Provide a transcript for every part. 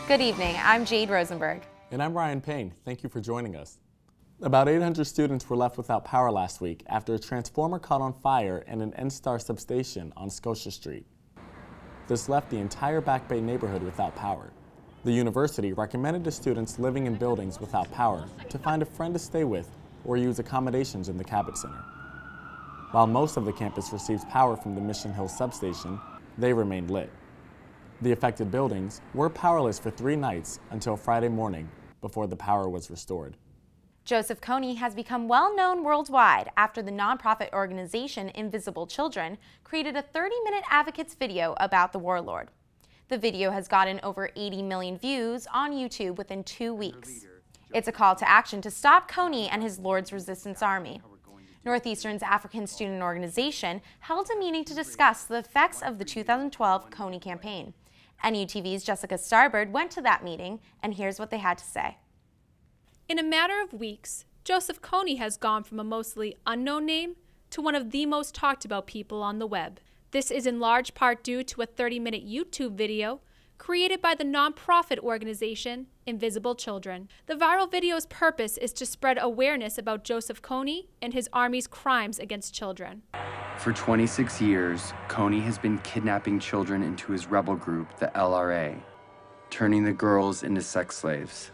Good evening, I'm Jade Rosenberg. And I'm Payne. Thank you for joining us. About 800 students were left without power last week after a transformer caught on fire in an N-Star substation on Scotia Street. This left the entire Back Bay neighborhood without power. The university recommended to students living in buildings without power to find a friend to stay with or use accommodations in the Cabot Center. While most of the campus receives power from the Mission Hill substation, they remained lit. The affected buildings were powerless for 3 nights until Friday morning before the power was restored. Joseph Kony has become well known worldwide after the nonprofit organization Invisible Children created a 30-minute advocates video about the warlord. The video has gotten over 80 million views on YouTube within 2 weeks. It's a call to action to stop Kony and his Lord's Resistance Army. Northeastern's African Student Organization held a meeting to discuss the effects of the 2012 Kony campaign. NUTV's Jessica Starbird went to that meeting, and here's what they had to say. In a matter of weeks, Joseph Kony has gone from a mostly unknown name to one of the most talked about people on the web. This is in large part due to a 30-minute YouTube video created by the nonprofit organization Invisible Children. The viral video's purpose is to spread awareness about Joseph Kony and his army's crimes against children. For 26 years, Kony has been kidnapping children into his rebel group, the LRA, turning the girls into sex slaves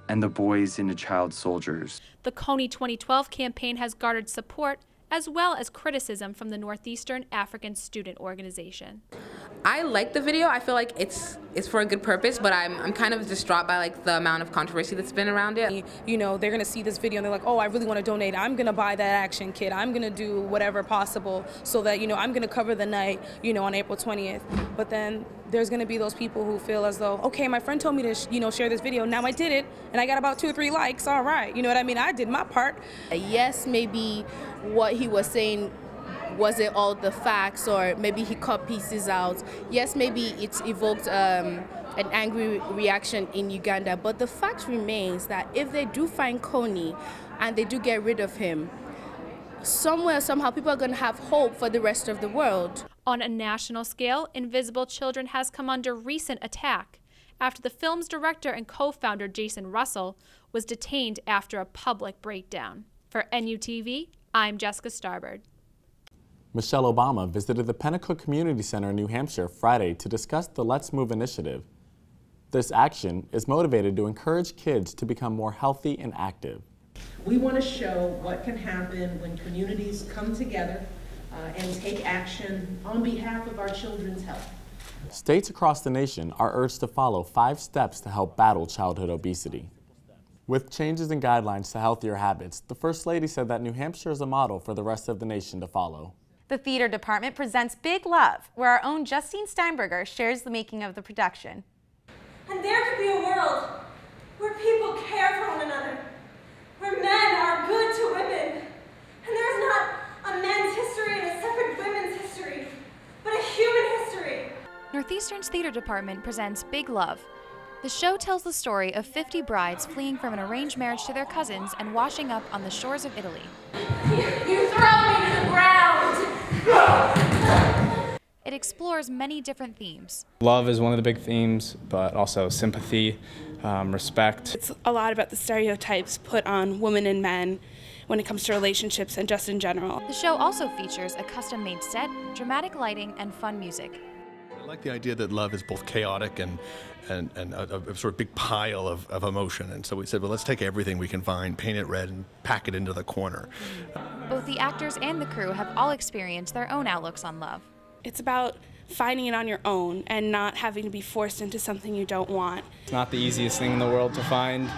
and the boys into child soldiers. The Kony 2012 campaign has garnered support as well as criticism from the Northeastern African Student Organization. I like the video. I feel like it's for a good purpose, but I'm kind of distraught by like the amount of controversy that's been around it. You know, they're gonna see this video and they're like, oh, I really want to donate. I'm gonna buy that action kit. I'm gonna do whatever possible so that, you know, I'm gonna cover the night, you know, on April 20th. But then there's gonna be those people who feel as though, okay, my friend told me to, you know, share this video. Now I did it, and I got about 2 or 3 likes. All right, you know what I mean? I did my part. Yes, maybe what he was saying wasn't all the facts, or maybe he cut pieces out. Yes, maybe it evoked an angry reaction in Uganda, but the fact remains that if they do find Kony and they do get rid of him, somewhere, somehow, people are going to have hope for the rest of the world. On a national scale, Invisible Children has come under recent attack after the film's director and co-founder Jason Russell was detained after a public breakdown. For NUTV, I'm Jessica Starbird. Michelle Obama visited the Pennacook Community Center in New Hampshire Friday to discuss the Let's Move initiative. This action is motivated to encourage kids to become more healthy and active. We want to show what can happen when communities come together and take action on behalf of our children's health. States across the nation are urged to follow 5 steps to help battle childhood obesity. With changes in guidelines to healthier habits, the First Lady said that New Hampshire is a model for the rest of the nation to follow. The theater department presents Big Love, where our own Justine Steinberger shares the making of the production. And there could be a world where people care for one another, where men are good to women, and there's not a men's history and a separate women's history, but a human history. Northeastern's theater department presents Big Love. The show tells the story of 50 brides fleeing from an arranged marriage to their cousins and washing up on the shores of Italy. You throw me to the ground! It explores many different themes. Love is one of the big themes, but also sympathy, respect. It's a lot about the stereotypes put on women and men when it comes to relationships and just in general. The show also features a custom-made set, dramatic lighting, and fun music. I like the idea that love is both chaotic and a sort of big pile of emotion. And so we said, well, let's take everything we can find, paint it red, and pack it into the corner. Both the actors and the crew have all experienced their own outlooks on love. It's about finding it on your own and not having to be forced into something you don't want. It's not the easiest thing in the world to find,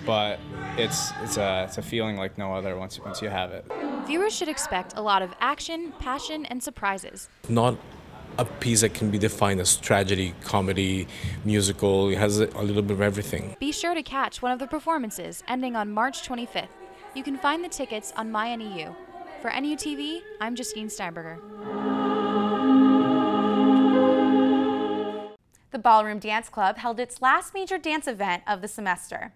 but it's a feeling like no other once you have it. Viewers should expect a lot of action, passion, and surprises. Not a piece that can be defined as tragedy, comedy, musical. It has a little bit of everything. Be sure to catch one of the performances ending on March 25th. You can find the tickets on MyNEU. For NUTV, I'm Justine Steinberger. The Ballroom Dance Club held its last major dance event of the semester.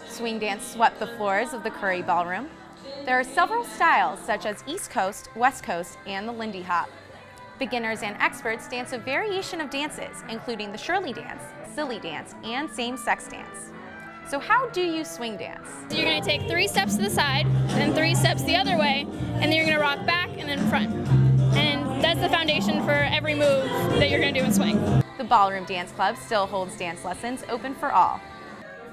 Swing dance swept the floors of the Curry Ballroom. There are several styles such as East Coast, West Coast, and the Lindy Hop. Beginners and experts dance a variation of dances, including the Shirley dance, silly dance, and same-sex dance. So how do you swing dance? So you're going to take 3 steps to the side, then 3 steps the other way, and then you're going to rock back and then front. And that's the foundation for every move that you're going to do in swing. The Ballroom Dance Club still holds dance lessons open for all.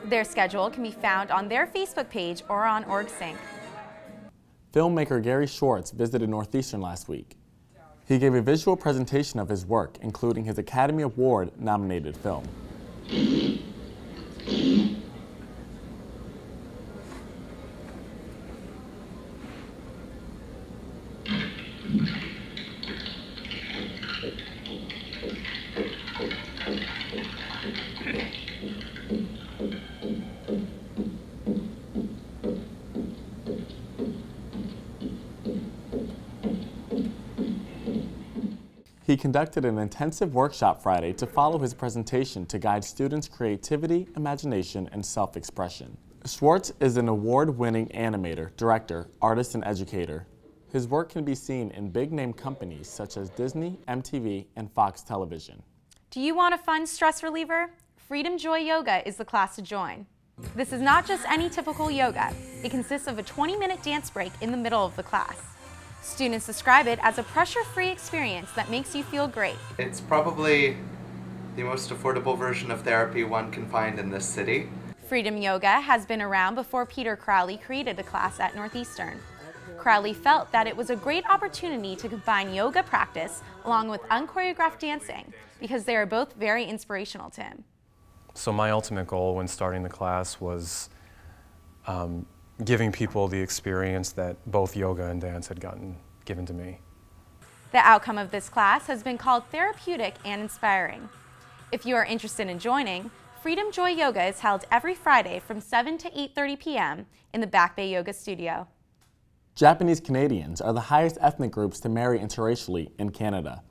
Their schedule can be found on their Facebook page or on OrgSync. Filmmaker Gary Schwartz visited Northeastern last week. He gave a visual presentation of his work, including his Academy Award-nominated film. He conducted an intensive workshop Friday to follow his presentation to guide students' creativity, imagination, and self-expression. Schwartz is an award-winning animator, director, artist, and educator. His work can be seen in big-name companies such as Disney, MTV, and Fox Television. Do you want a fun stress reliever? Freedom Joy Yoga is the class to join. This is not just any typical yoga. It consists of a 20-minute dance break in the middle of the class. Students describe it as a pressure-free experience that makes you feel great. It's probably the most affordable version of therapy one can find in this city. Freedom Yoga has been around before Peter Crowley created a class at Northeastern. Crowley felt that it was a great opportunity to combine yoga practice along with unchoreographed dancing because they are both very inspirational to him. So my ultimate goal when starting the class was giving people the experience that both yoga and dance had given to me. The outcome of this class has been called therapeutic and inspiring. If you are interested in joining, Freedom Joy Yoga is held every Friday from 7 to 8:30 p.m. in the Back Bay Yoga Studio. Japanese Canadians are the highest ethnic groups to marry interracially in Canada.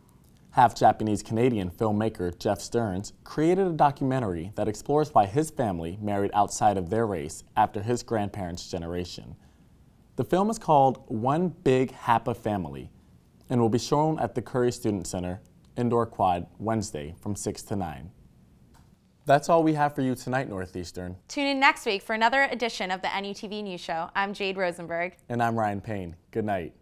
Half Japanese-Canadian filmmaker Jeff Stearns created a documentary that explores why his family married outside of their race after his grandparents' generation. The film is called One Big Hapa Family and will be shown at the Curry Student Center, Indoor Quad, Wednesday from 6 to 9. That's all we have for you tonight, Northeastern. Tune in next week for another edition of the NUTV News Show. I'm Jade Rosenberg. And I'm Ryan Payne. Good night.